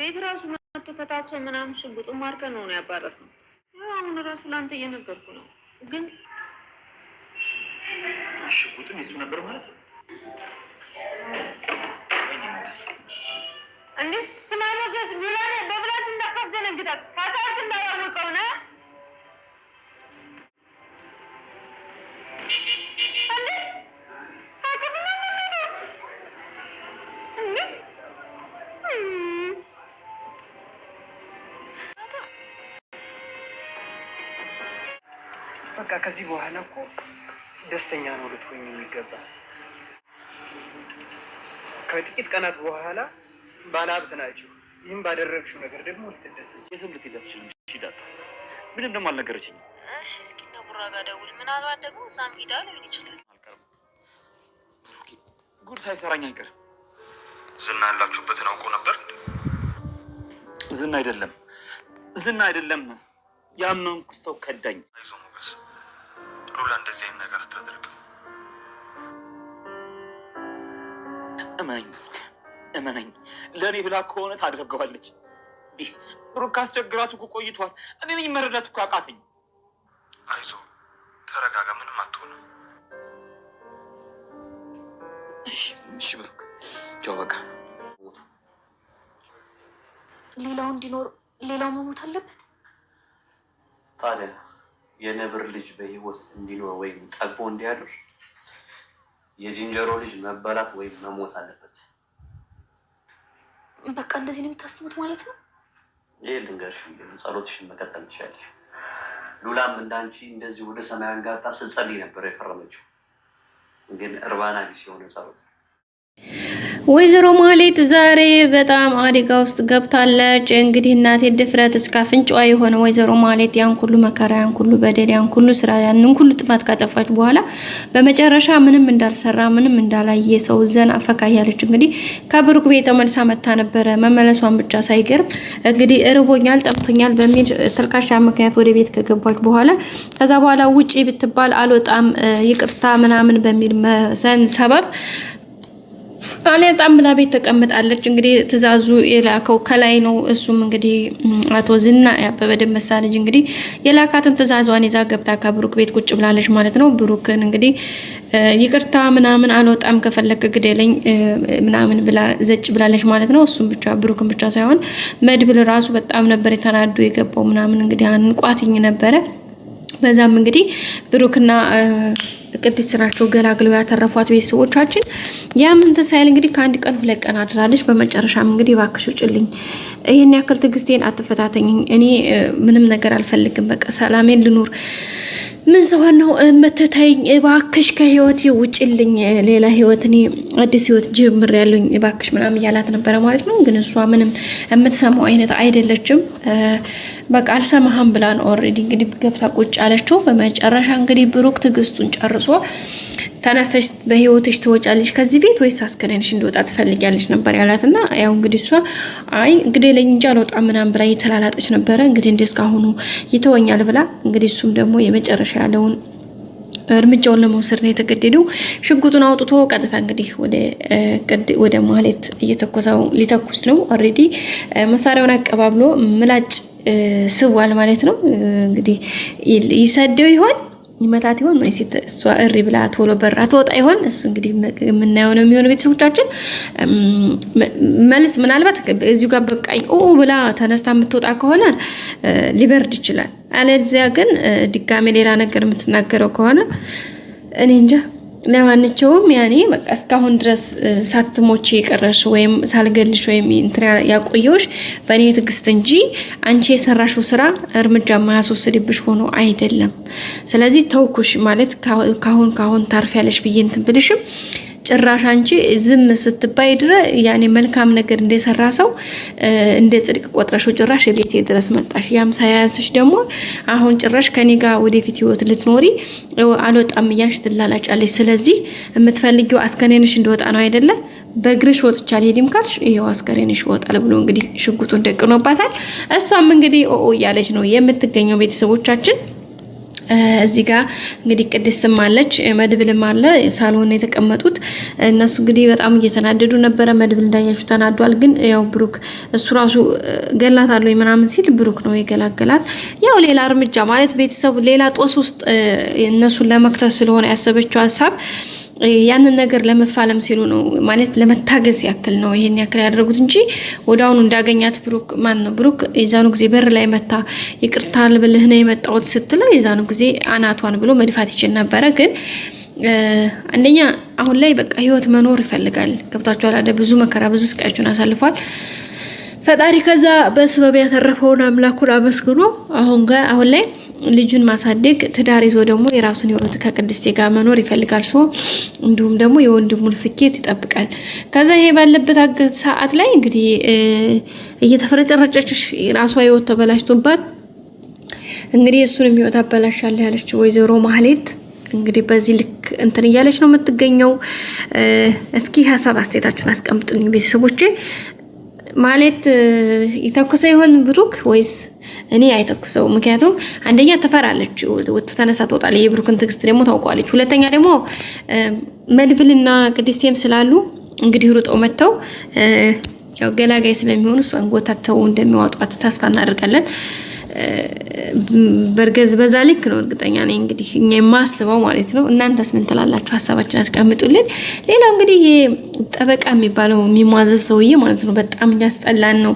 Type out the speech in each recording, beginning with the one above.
ቤት ራሱ መጥቶ ተታክሶ ምናምን ሽጉጡ ማርከን ነው ያባረረው። አሁን ራሱ ላንተ እየነገርኩ ነው። ግን ሽጉጡም የሱ ነበር ማለት ነው እንዴ? ስማኖ ገስ ሉላኔ በብላት እንዳታስደነግጣት ካታርክ እንዳያወቀው ነው በቃ ከዚህ በኋላ እኮ ደስተኛ ነው ልትሆኝ የሚገባ። ከጥቂት ቀናት በኋላ ባለሀብት ናቸው። ይህም ባደረግሽው ነገር ደግሞ ልትደሰች። የትም ልትሄድ አትችልም። እሺ ዳጣ ምንም ደግሞ አልነገረችኝም። እሺ እስኪ እነ ቡራ ጋር ደውል። ምናልባት ደግሞ እዛም ሄዳ ሊሆን ይችላል። አልቀርም። ጉድ ሳይሰራኝ አይቀርም። ዝና ያላችሁበትን አውቆ ነበር። ዝና አይደለም ያመንኩ ሰው ከዳኝ። አይዞህ ሞገስ፣ ሉላ እንደዚህ አይነት ነገር አታደርግም። እመነኝ፣ ለእኔ ብላ ከሆነ ታደርገዋለች። ብሩክ ካስቸግራት እኮ ቆይቷል። እኔ ነኝ መረዳት እኮ አቃተኝ። አይዞህ ተረጋጋ፣ ምንም አትሆንም። እሺ ብሩክ ቻው። በቃ ሌላው እንዲኖር ሌላው መሞት አለበት። ታዲያ የነብር ልጅ በህይወት እንዲኖር ወይም ጠግቦ እንዲያድር የዝንጀሮ ልጅ መበላት ወይም መሞት አለበት። በቃ እንደዚህ ነው የምታስቡት ማለት ነው? ይህ ልንገርሽ፣ ጸሎትሽን መቀጠል ትችላለሽ። ሉላም እንዳንቺ እንደዚህ ወደ ሰማይ አንጋጣ ስትጸልይ ነበር የከረመችው፣ ግን እርባና ቢስ የሆነ ጸሎት ነው። ወይዘሮ ማህሌት ዛሬ በጣም አደጋ ውስጥ ገብታለች። እንግዲህ እናቴ ድፍረት እስከ አፍንጫዋ የሆነ ወይዘሮ ማህሌት ያን ሁሉ መከራ፣ ያን ሁሉ በደል፣ ያን ሁሉ ስራ፣ ያን ሁሉ ጥፋት ካጠፋች በኋላ በመጨረሻ ምንም እንዳልሰራ ምንም እንዳላየ ሰው ዘና ፈካ ያለች እንግዲህ ከብሩክ ቤት ተመልሳ መታ ነበረ። መመለሷን ብቻ ሳይገርም እንግዲህ እርቦኛል፣ ጠምቶኛል በሚል ተልካሻ ምክንያት ወደ ቤት ከገባች በኋላ ከዛ በኋላ ውጪ ብትባል አልወጣም ይቅርታ ምናምን በሚል ሰበብ አልወጣም ብላ ቤት ተቀምጣለች። እንግዲህ ትዕዛዙ የላከው ከላይ ነው። እሱም እንግዲህ አቶ ዝና ያበበ ደመሳ ልጅ እንግዲህ የላካትን ትዕዛዟን ይዛ ገብታ ከብሩክ ቤት ቁጭ ብላለች ማለት ነው። ብሩክን እንግዲህ ይቅርታ ምናምን አልወጣም ከፈለክ ግደለኝ ምናምን ብላ ዘጭ ብላለች ማለት ነው። እሱም ብቻ ብሩክን ብቻ ሳይሆን መድብል ራሱ በጣም ነበር የተናዱ የገባው ምናምን እንግዲህ አንቋትኝ ነበረ። በዛም እንግዲህ ብሩክና ቅድስት ስራቸው ገላግለው ያተረፏት ቤተሰቦቻችን ያምን ተሳይል እንግዲህ ከአንድ ቀን ሁለት ቀን አድራለች። በመጨረሻም እንግዲህ እባክሽ ውጭልኝ፣ ይሄን ያክል ትዕግስቴን አትፈታተኝኝ፣ እኔ ምንም ነገር አልፈልግም፣ በቃ ሰላሜን ልኑር፣ ምን ሰው ነው መተታይኝ፣ እባክሽ ከህይወቴ ውጭልኝ፣ ሌላ ህይወት እኔ አዲስ ህይወት ጀምር ያለኝ እባክሽ ምናምን እያላት ነበረ ማለት ነው። ግን እሷ ምንም የምትሰማው አይነት አይደለችም። በቃ አልሰማህም ብላ ነው ኦልሬዲ እንግዲህ ገብታ ቁጭ አለችው። በመጨረሻ እንግዲህ ብሩክ ትዕግስቱን ጨርሶ ተነስተሽ በህይወትሽ ትወጫለሽ ከዚህ ቤት ወይስ አስከሬንሽ እንዲወጣ ትፈልጊያለሽ ነበር ያላትና ያው እንግዲህ እሷ አይ እንግዲህ ለኝ እንጂ አልወጣም ምናምን ብላ እየተላላጠች ነበረ። እንግዲህ እንደስካሁኑ ይተወኛል ብላ እንግዲህ እሱም ደግሞ የመጨረሻ ያለውን እርምጃውን ለመውሰድ ነው የተገደደው። ሽጉጡን አውጥቶ ቀጥታ እንግዲህ ወደ ማህሌት እየተኮሰው ሊተኩስ ነው። ኦልሬዲ መሳሪያውን አቀባብሎ ምላጭ ስዋል ማለት ነው። እንግዲህ ይሰደው ይሆን ይመታት ይሆን ወይስ እሷ እሪ ብላ ቶሎ በራ ተወጣ ይሆን? እሱ እንግዲህ የምናየው ነው የሚሆነው። ቤተሰቦቻችን መልስ ምናልባት እዚሁ ጋር በቃኝ ብላ ተነስታ የምትወጣ ከሆነ ሊበርድ ይችላል። አለዚያ ግን ድጋሜ ሌላ ነገር የምትናገረው ከሆነ እኔ እንጃ። ለማንኛውም ያኔ በቃ እስካሁን ድረስ ሳትሞች የቀረሽ ወይም ሳልገልሽ ወይም እንትን ያቆየውሽ በእኔ ትዕግስት እንጂ አንቺ የሰራሽው ስራ እርምጃ ማያስወስድብሽ ሆኖ አይደለም። ስለዚህ ተውኩሽ ማለት ካሁን ታርፊያለሽ ብዬ እንትን ብልሽም ጭራሽ አንቺ ዝም ስትባይ ድረ ያኔ መልካም ነገር እንደሰራ ሰው እንደ ጽድቅ ቆጥረሽው ጭራሽ ቤቴ ድረስ መጣሽ። ያም ሳያንስሽ ደግሞ አሁን ጭራሽ ከኔ ጋር ወደፊት ህይወት ልትኖሪ አልወጣም እያልሽ ትላላጫለሽ። ስለዚህ የምትፈልጊው አስከሬንሽ እንደወጣ ነው አይደለ? በእግርሽ ወጥቻ አልሄድም ካልሽ ይሄው አስከሬንሽ ወጣል ብሎ እንግዲህ ሽጉጡን ደቅኖባታል። እሷም እንግዲህ እያለች ነው የምትገኘው ቤተሰቦቻችን። እዚህ ጋር እንግዲህ ቅድስትም አለች መድብልም አለ ሳሎን የተቀመጡት እነሱ እንግዲህ በጣም እየተናደዱ ነበረ። መድብል እንዳያችሁ ተናዷል። ግን ያው ብሩክ እሱ ራሱ ገላታለሁ ምናምን ሲል ብሩክ ነው የገላገላት። ያው ሌላ እርምጃ ማለት ቤተሰቡ ሌላ ጦስ ውስጥ እነሱን ለመክተት ስለሆነ ያሰበችው ሀሳብ ያንን ነገር ለመፋለም ሲሉ ነው ማለት ለመታገስ ያክል ነው ይሄን ያክል ያደረጉት እንጂ ወዳውኑ እንዳገኛት ብሩክ የዛኑ ጊዜ በር ላይ መታ ይቅርታ ልብልህ ነው የመጣሁት ስትለው የዛኑ ጊዜ አናቷን ብሎ መድፋት ይችል ነበረ። ግን አንደኛ አሁን ላይ በቃ ህይወት መኖር ይፈልጋል። ገብታችኋል አይደል? ብዙ መከራ ብዙ ስቃዮችን አሳልፏል። ፈጣሪ ከዛ በስበብ ያተረፈውን አምላኩን አመስግኖ አሁን ላይ ልጁን ማሳደግ ትዳር ይዞ ደግሞ የራሱን ህይወት ከቅድስቴ ጋር መኖር ይፈልጋል። እንዲሁም ደግሞ የወንድሙን ስኬት ይጠብቃል። ከዛ ይሄ ባለበት ሰዓት ላይ እንግዲህ እየተፈረጨረጨች ራሷ ህይወት ተበላሽቶባት እንግዲህ እሱንም ህይወት አበላሻለሁ ያለችው ወይዘሮ ማህሌት እንግዲህ በዚህ ልክ እንትን እያለች ነው የምትገኘው። እስኪ ሀሳብ አስተያየታችሁን አስቀምጡኝ ቤተሰቦቼ። ማለት ይተኩሰ ይሆን ብሩክ ወይስ እኔ አይተኩሰው? ምክንያቱም አንደኛ ተፈራለች ተነሳ ትወጣለች። የብሩክን ትግስት ደግሞ ታውቋለች። ሁለተኛ ደግሞ መድብልና ቅድስቴም ስላሉ እንግዲህ ሩጠው መተው ያው ገላጋይ ስለሚሆኑ እሷን ጎታተው እንደሚዋጧት ተስፋ እናደርጋለን። በርገዝ በዛ ልክ ነው እርግጠኛ ነኝ እንግዲህ እኛ የማስበው ማለት ነው። እናንተስ ምን ትላላችሁ? ሀሳባችሁን አስቀምጡልን። ሌላው እንግዲህ ይሄ ጠበቃ የሚባለው የሚሟዘዝ ሰውዬ ማለት ነው በጣም ያስጠላን ነው።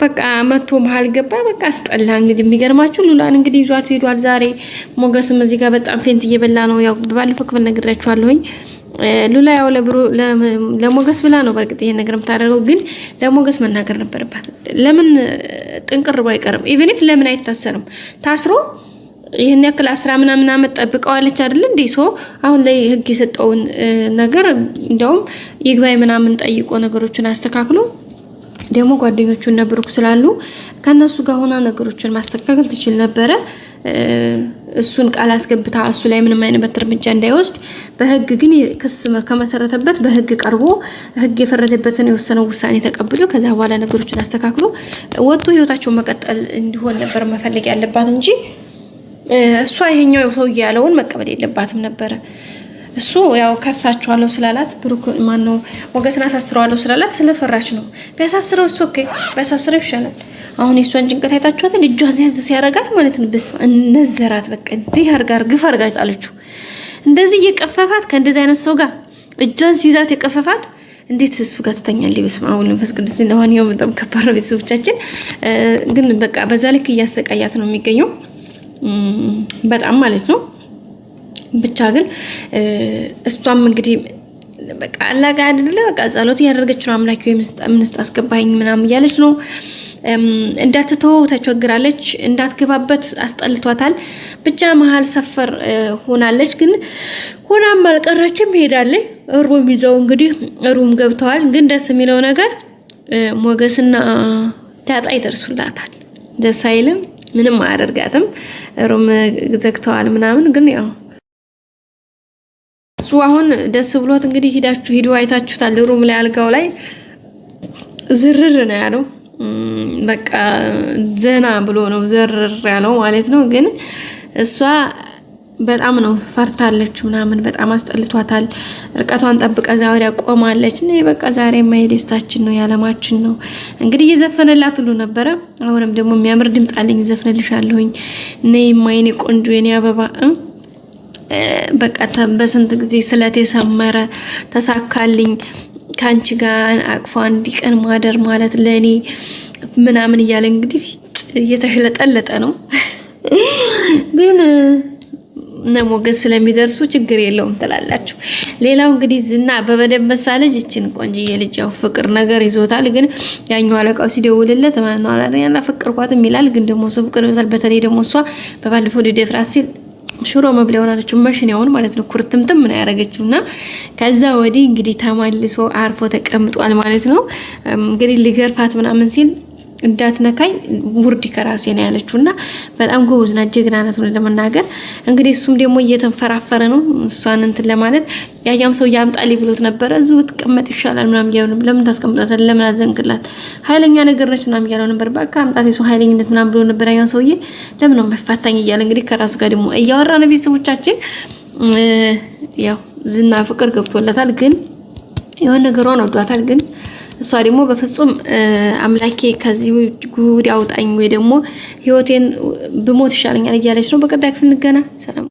በቃ መቶ መሀል ገባ በቃ አስጠላ። እንግዲህ የሚገርማችሁ ሉላን እንግዲህ ይዟት ሄዷል ዛሬ። ሞገስም እዚህ ጋር በጣም ፌንት እየበላ ነው። ያው ባለፈው ክፍል ነግሬያችኋለሁኝ። ሉላ ያው ለሞገስ ብላ ነው በርግጥ ይሄን ነገር የምታደርገው፣ ግን ለሞገስ መናገር ነበረባት። ለምን ጥንቅር ባይቀርም ኢቭን ኢፍ ለምን አይታሰርም? ታስሮ ይሄን ያክል 10 ምናምን አመት ጠብቀዋለች አይደል እንዴ? አሁን ላይ ህግ የሰጠውን ነገር እንደውም ይግባይ ምናምን ጠይቆ ነገሮችን አስተካክሎ ደግሞ ጓደኞቹ እና ብሩክ ስላሉ ከነሱ ጋር ሆና ነገሮችን ማስተካከል ትችል ነበረ። እሱን ቃል አስገብታ እሱ ላይ ምንም አይነት እርምጃ እንዳይወስድ በህግ ግን ክስ ከመሰረተበት በህግ ቀርቦ ህግ የፈረደበትን የወሰነው ውሳኔ ተቀብሎ ከዛ በኋላ ነገሮችን አስተካክሎ ወጥቶ ህይወታቸውን መቀጠል እንዲሆን ነበር መፈለግ ያለባት እንጂ እሷ ይሄኛው ሰው ያለውን መቀበል የለባትም ነበረ። እሱ ያው ከሳቸዋለሁ ስላላት ብሩክ ማነው ሞገስን አሳስረዋለሁ ስላላት ስለፈራች ነው። ቢያሳስረው ኦኬ ቢያሳስረው ይሻላል። አሁን የሷን ጭንቀት አይታችኋታል። እጇን ያዝ ሲያረጋት ማለት ነው ነዘራት። በቃ እንዲህ ግፍ አርጋ ጣለችው። እንደዚህ እየቀፈፋት ከእንደዚህ አይነት ሰው ጋር እጇን ሲይዛት የቀፈፋት እንዴት እሱ ጋር ትተኛለች? በስመ አብ ወወልድ ወመንፈስ ቅዱስ። ለማንኛውም በጣም ከባድ ነው ቤተሰቦቻችን። ግን በቃ በዛ ልክ እያሰቃያት ነው የሚገኘው በጣም ማለት ነው። ብቻ ግን እሷም እንግዲህ በቃ አላጋ አይደለ በቃ ጸሎት ያደረገች ነው። አምላክ ወይ ምንስጥ አስገባኝ ምናምን እያለች ነው። እንዳትተው ተቸግራለች። እንዳትገባበት አስጠልቷታል። ብቻ መሀል ሰፈር ሆናለች። ግን ሆናም አልቀረችም ሄዳለች። ሩም ይዘው እንግዲህ ሩም ገብተዋል። ግን ደስ የሚለው ነገር ሞገስና ዳጣ ይደርሱላታል። ደስ አይልም? ምንም አያደርጋትም። ሩም ዘግተዋል ምናምን ግን ያው እሱ አሁን ደስ ብሎት እንግዲህ ሂዱ አይታችሁታል። ሩም ላይ አልጋው ላይ ዝርር ነው ያለው። በቃ ዘና ብሎ ነው ዘርር ያለው ማለት ነው። ግን እሷ በጣም ነው ፈርታለች ምናምን በጣም አስጠልቷታል። እርቀቷን ጠብቃ ዛሬ ቆማለች። ነይ በቃ ዛሬ ማይደስታችን ነው ያለማችን ነው እንግዲህ እየዘፈነላት ሁሉ ነበረ። አሁንም ደግሞ የሚያምር ድምጽ አለኝ ዘፈነልሻለሁኝ። ነይ ማይኔ ቆንጆ የኔ አበባ በቃ በስንት ጊዜ ስለቴ ሰመረ ተሳካልኝ ካንቺ ጋር አቅፎ አንድ ቀን ማደር ማለት ለኔ ምናምን እያለ እንግዲህ እየተሽለጠለጠ ነው። ግን ሞገስ ስለሚደርሱ ችግር የለውም ትላላችሁ። ሌላው እንግዲህ ዝና በበደም መሳለጅ እቺን ቆንጂዬ ልጅ ያው ፍቅር ነገር ይዞታል። ግን ያኛው አለቃው ሲደውልለት ማን ነው አላደኛ ፍቅርኳትም ይላል። ግን ደግሞ እሱ ፍቅር ይዞታል። በተለይ ደግሞ እሷ በባለፈው ሊደፍራት ሲል ሽሮ መብለው ናለች መሽኛውን ማለት ነው ኩርትምትም ምን ያረጋችውና ከዛ ወዲህ እንግዲህ ተማልሶ አርፎ ተቀምጧል ማለት ነው። እንግዲህ ሊገርፋት ምናምን ሲል እንዳትነካኝ ውርድ ከራሴ ነው ያለችውና በጣም ጎበዝ ናት፣ ጀግና ናት ለመናገር። እንግዲህ እሱም ደግሞ እየተንፈራፈረ ነው እሷን እንትን ለማለት ያያም ሰው ያምጣልኝ ብሎት ነበረ። እዚሁ ትቀመጥ ይሻላል ምናምን እያሉ ለምን ታስቀምጣታለህ? ለምን አዘንክላት? ኃይለኛ ነገር ነች ምናምን እያለው ነበር። በቃ አምጣት የሱ ኃይለኝነት ምናምን ብሎ ነበር ያያም ሰውዬ። ለምን ነው መፋታኝ እያለ እንግዲህ ከራሱ ጋር ደግሞ እያወራ ነው። ቤተሰቦቻችን ያው ዝና ፍቅር ገብቶለታል፣ ግን የሆነ ነገሯን ወዷታል። ግን እሷ ደግሞ በፍጹም አምላኬ ከዚህ ጉድ አውጣኝ ወይ ደግሞ ህይወቴን ብሞት ይሻለኛል እያለች ነው። በቀጣይ ክፍል እንገናኝ። ሰላም።